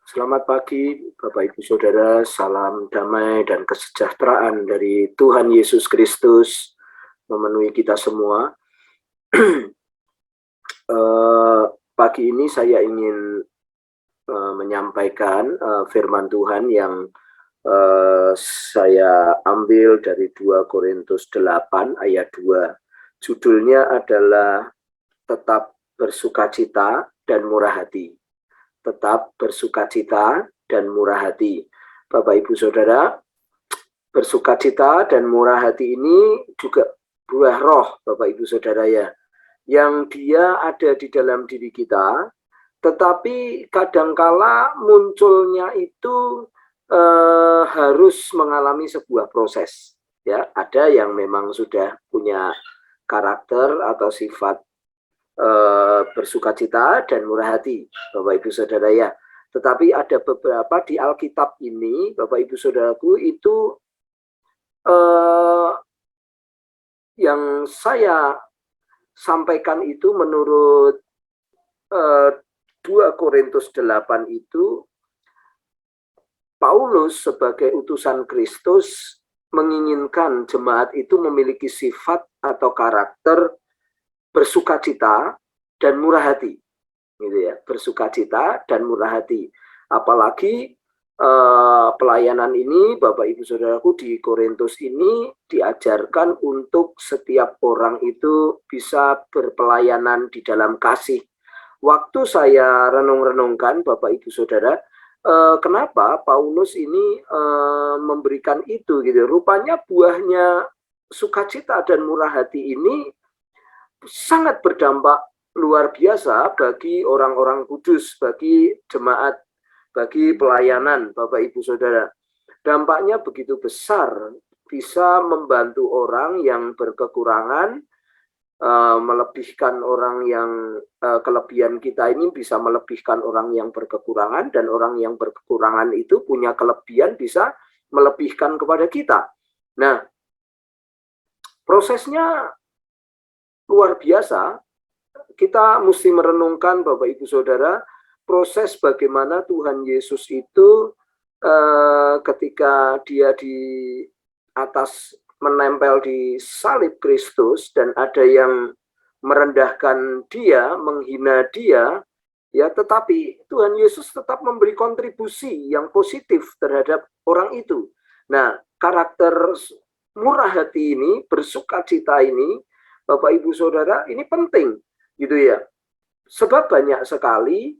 Selamat pagi, Bapak Ibu Saudara. Salam damai dan kesejahteraan dari Tuhan Yesus Kristus memenuhi kita semua. Pagi ini saya ingin menyampaikan firman Tuhan yang saya ambil dari 2 Korintus 8 ayat 2. Judulnya adalah tetap bersukacita dan murah hati. Tetap bersukacita dan murah hati. Bapak Ibu Saudara, bersukacita dan murah hati ini juga buah roh, Bapak Ibu Saudara ya, yang dia ada di dalam diri kita, tetapi kadangkala munculnya itu harus mengalami sebuah proses. Ya, ada yang memang sudah punya karakter atau sifat bersukacita dan murah hati, Bapak Ibu Saudara ya. Tetapi ada beberapa di Alkitab ini, Bapak Ibu Saudaraku, itu yang saya sampaikan itu menurut 2 Korintus 8 itu, Paulus sebagai utusan Kristus menginginkan jemaat itu memiliki sifat atau karakter bersukacita dan murah hati, gitu ya, bersukacita dan murah hati. Apalagi pelayanan ini, Bapak Ibu Saudaraku, di Korintus ini diajarkan untuk setiap orang itu bisa berpelayanan di dalam kasih. Waktu saya renung-renungkan, Bapak Ibu Saudara, kenapa Paulus ini memberikan itu, gitu. Rupanya buahnya sukacita dan murah hati ini sangat berdampak luar biasa bagi orang-orang kudus, bagi jemaat, bagi pelayanan, Bapak Ibu Saudara. Dampaknya begitu besar, bisa membantu orang yang berkekurangan, melebihkan orang yang kelebihan kita ini bisa melebihkan orang yang berkekurangan, dan orang yang berkekurangan itu punya kelebihan bisa melebihkan kepada kita. Nah, prosesnya luar biasa. Kita mesti merenungkan, Bapak Ibu Saudara, proses bagaimana Tuhan Yesus itu ketika dia di atas menempel di salib Kristus dan ada yang merendahkan dia, menghina dia, ya, tetapi Tuhan Yesus tetap memberi kontribusi yang positif terhadap orang itu. Nah, karakter murah hati ini, bersukacita ini, Bapak Ibu Saudara, ini penting, gitu ya. Sebab banyak sekali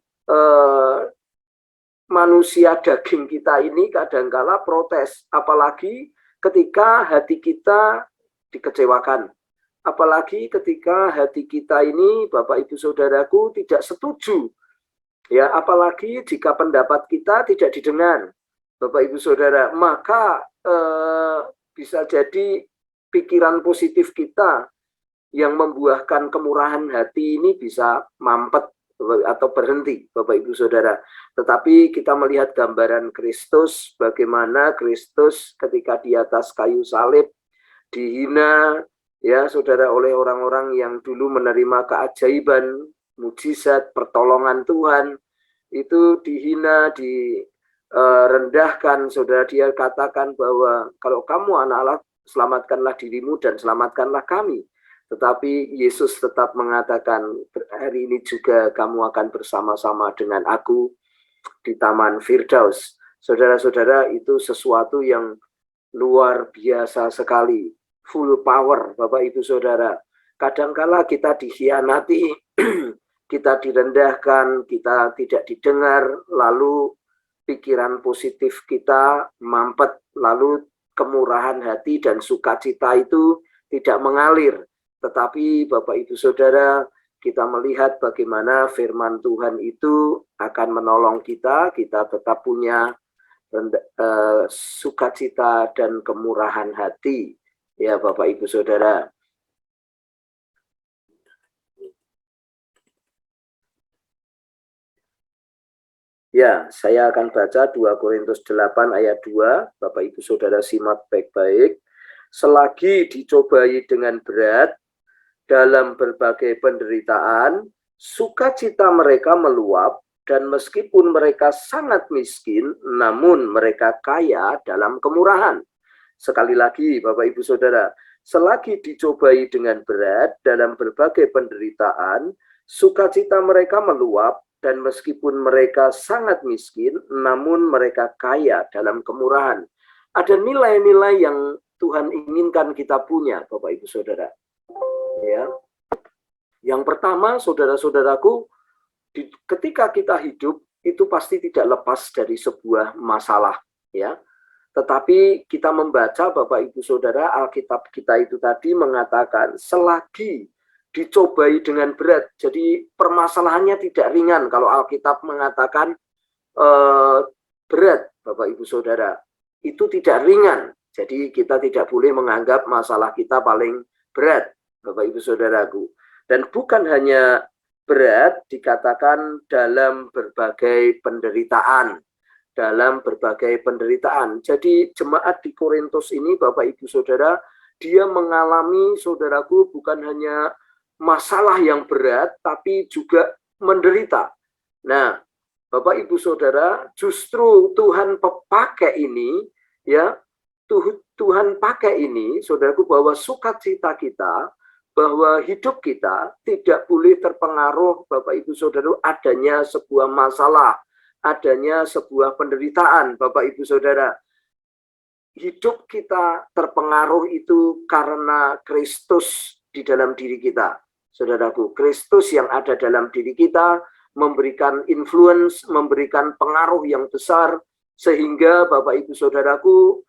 manusia daging kita ini kadangkala protes, apalagi ketika hati kita dikecewakan, apalagi ketika hati kita ini, Bapak Ibu Saudaraku, tidak setuju, ya, apalagi jika pendapat kita tidak didengar, Bapak Ibu Saudara, maka bisa jadi pikiran positif kita yang membuahkan kemurahan hati ini bisa mampet atau berhenti, Bapak Ibu Saudara. Tetapi kita melihat gambaran Kristus, bagaimana Kristus ketika di atas kayu salib dihina, ya Saudara, oleh orang-orang yang dulu menerima keajaiban, mujizat, pertolongan Tuhan, itu dihina, direndahkan. Saudara, dia katakan bahwa kalau kamu anak Allah, selamatkanlah dirimu dan selamatkanlah kami. Tetapi Yesus tetap mengatakan, hari ini juga kamu akan bersama-sama dengan aku di Taman Firdaus. Saudara-saudara, itu sesuatu yang luar biasa sekali. Full power, Bapak Ibu Saudara. Kadangkala kita dikhianati, kita direndahkan, kita tidak didengar, lalu pikiran positif kita mampet, lalu kemurahan hati dan sukacita itu tidak mengalir. Tetapi Bapak Ibu Saudara, kita melihat bagaimana firman Tuhan itu akan menolong kita tetap punya sukacita dan kemurahan hati, ya Bapak Ibu Saudara. Ya, saya akan baca 2 Korintus 8 ayat 2, Bapak Ibu Saudara simak baik-baik. Selagi dicobai dengan berat dalam berbagai penderitaan, sukacita mereka meluap dan meskipun mereka sangat miskin, namun mereka kaya dalam kemurahan. Sekali lagi, Bapak Ibu Saudara, selagi dicobai dengan berat dalam berbagai penderitaan, sukacita mereka meluap, dan meskipun mereka sangat miskin, namun mereka kaya dalam kemurahan. Ada nilai-nilai yang Tuhan inginkan kita punya, Bapak Ibu Saudara. Ya. Yang pertama, saudara-saudaraku, ketika kita hidup itu pasti tidak lepas dari sebuah masalah, ya. Tetapi kita membaca, Bapak Ibu Saudara, Alkitab kita itu tadi mengatakan selagi dicobai dengan berat. Jadi permasalahannya tidak ringan kalau Alkitab mengatakan berat, Bapak Ibu Saudara. Itu tidak ringan. Jadi kita tidak boleh menganggap masalah kita paling berat, Bapak Ibu Saudaraku. Dan bukan hanya berat, dikatakan dalam berbagai penderitaan. Dalam berbagai penderitaan. Jadi jemaat di Korintus ini, Bapak Ibu Saudara, dia mengalami, saudaraku, bukan hanya masalah yang berat, tapi juga menderita. Nah, Bapak Ibu Saudara, justru Tuhan pakai ini, ya, Tuhan pakai ini, saudaraku, bahwa sukacita kita, bahwa hidup kita tidak boleh terpengaruh, Bapak Ibu Saudara, adanya sebuah masalah, adanya sebuah penderitaan, Bapak Ibu Saudara. Hidup kita terpengaruh itu karena Kristus di dalam diri kita. Saudaraku, Kristus yang ada dalam diri kita memberikan influence, memberikan pengaruh yang besar, sehingga Bapak Ibu Saudaraku,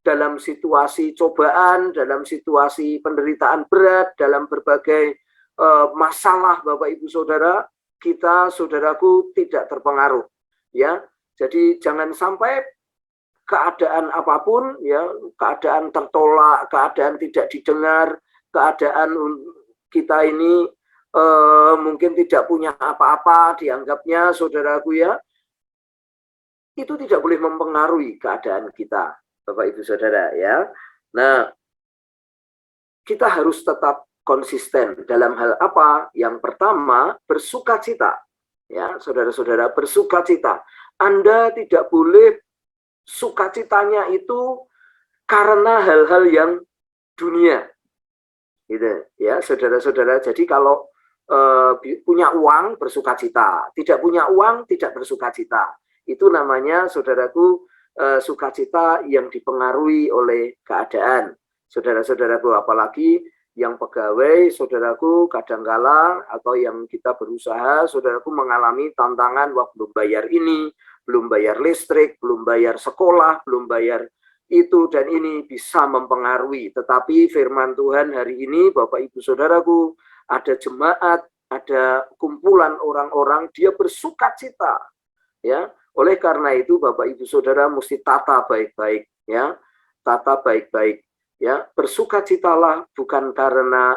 dalam situasi cobaan, dalam situasi penderitaan berat, dalam berbagai masalah, Bapak Ibu Saudara, kita, saudaraku, tidak terpengaruh. Ya, jadi jangan sampai keadaan apapun, ya, keadaan tertolak, keadaan tidak didengar, keadaan kita ini mungkin tidak punya apa-apa, dianggapnya, saudaraku, ya, itu tidak boleh mempengaruhi keadaan kita, Bapak Ibu Saudara, ya. Nah, kita harus tetap konsisten dalam hal apa? Yang pertama, bersukacita. Ya, saudara-saudara, bersukacita. Anda tidak boleh sukacitanya itu karena hal-hal yang dunia. Gitu, ya, saudara-saudara. Jadi kalau punya uang bersukacita, tidak punya uang tidak bersukacita. Itu namanya, saudaraku, sukacita yang dipengaruhi oleh keadaan. Saudara-saudaraku, apalagi yang pegawai, saudaraku, kadangkala atau yang kita berusaha, saudaraku, mengalami tantangan, wah, belum bayar ini, belum bayar listrik, belum bayar sekolah, belum bayar itu dan ini, bisa mempengaruhi. Tetapi firman Tuhan hari ini, Bapak Ibu Saudaraku, ada jemaat, ada kumpulan orang-orang, dia bersukacita, ya. Oleh karena itu, Bapak Ibu Saudara mesti tata baik-baik, ya, tata baik-baik. Ya, bersukacitalah bukan karena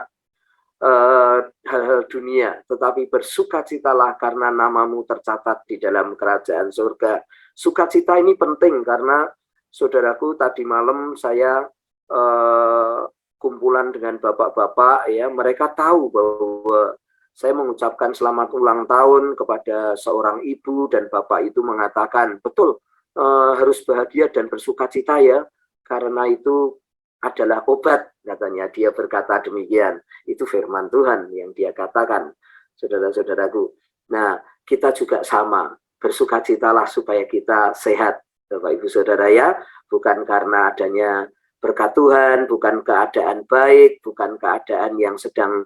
hal-hal dunia, tetapi bersukacitalah karena namamu tercatat di dalam kerajaan surga. Sukacita ini penting karena, saudaraku, tadi malam saya kumpulan dengan bapak-bapak, ya, mereka tahu bahwa saya mengucapkan selamat ulang tahun kepada seorang ibu dan bapak itu mengatakan, betul, harus bahagia dan bersukacita, ya, karena itu adalah obat, katanya. Dia berkata demikian. Itu firman Tuhan yang dia katakan, saudara-saudaraku. Nah, kita juga sama, bersukacitalah supaya kita sehat, Bapak Ibu Saudara, ya, bukan karena adanya berkat Tuhan, bukan keadaan baik, bukan keadaan yang sedang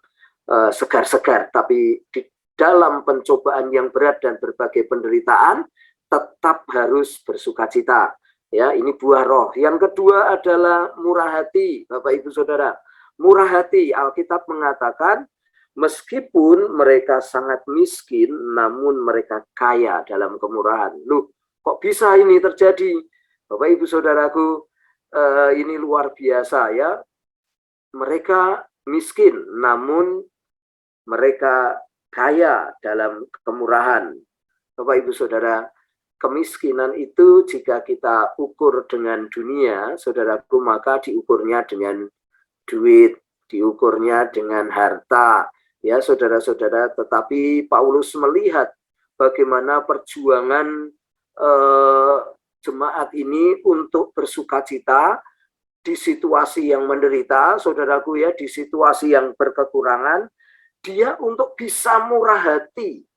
segar-segar, tapi di dalam pencobaan yang berat dan berbagai penderitaan, tetap harus bersukacita. Ya, ini buah roh. Yang kedua adalah murah hati, Bapak Ibu Saudara. Murah hati, Alkitab mengatakan, meskipun mereka sangat miskin, namun mereka kaya dalam kemurahan. Loh, kok bisa ini terjadi? Bapak Ibu Saudaraku, ini luar biasa, ya. Mereka miskin, namun mereka kaya dalam kemurahan. Bapak Ibu Saudara, kemiskinan itu jika kita ukur dengan dunia, saudaraku, maka diukurnya dengan duit, diukurnya dengan harta, ya, saudara-saudara. Tetapi Paulus melihat bagaimana perjuangan jemaat ini untuk bersukacita di situasi yang menderita, saudaraku ya, di situasi yang berkekurangan, dia untuk bisa murah hati,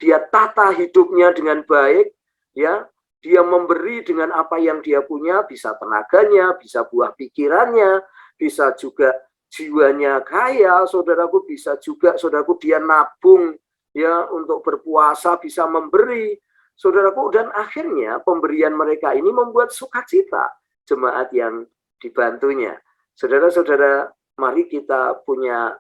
dia tata hidupnya dengan baik, ya, dia memberi dengan apa yang dia punya, bisa tenaganya, bisa buah pikirannya, bisa juga jiwanya kaya, saudaraku, bisa juga, saudaraku, dia nabung, ya, untuk berpuasa, bisa memberi, saudaraku, dan akhirnya pemberian mereka ini membuat sukacita jemaat yang dibantunya. Saudara-saudara, mari kita punya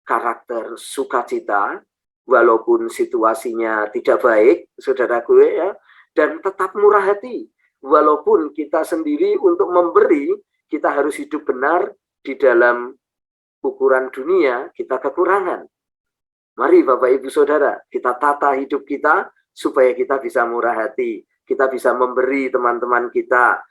karakter sukacita, walaupun situasinya tidak baik, saudaraku ya, dan tetap murah hati. Walaupun kita sendiri untuk memberi, kita harus hidup benar di dalam ukuran dunia, kita kekurangan. Mari Bapak Ibu Saudara, kita tata hidup kita supaya kita bisa murah hati, kita bisa memberi teman-teman kita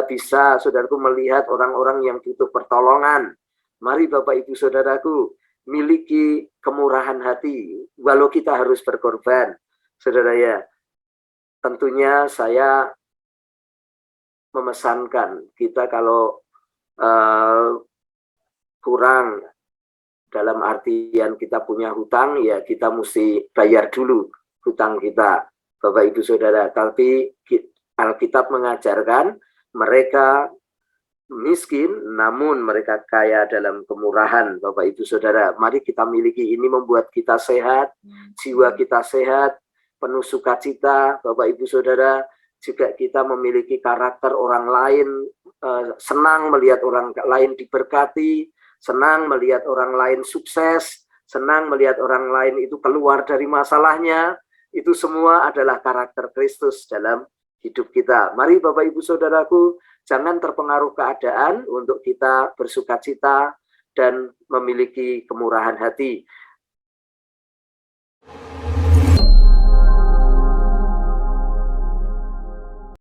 bisa, saudaraku, melihat orang-orang yang butuh pertolongan. Mari Bapak Ibu Saudaraku, miliki kemurahan hati, walau kita harus berkorban. Saudara ya, tentunya saya memesankan kita kalau kurang, dalam artian kita punya hutang, ya kita mesti bayar dulu hutang kita, Bapak Ibu Saudara. Tapi Alkitab mengajarkan mereka miskin, namun mereka kaya dalam kemurahan, Bapak Ibu Saudara. Mari kita miliki ini, membuat kita sehat, jiwa kita sehat, penuh sukacita, Bapak Ibu Saudara. Juga kita memiliki karakter orang lain, senang melihat orang lain diberkati, senang melihat orang lain sukses, senang melihat orang lain itu keluar dari masalahnya. Itu semua adalah karakter Kristus dalam hidup kita. Mari Bapak Ibu Saudaraku, jangan terpengaruh keadaan untuk kita bersukacita dan memiliki kemurahan hati.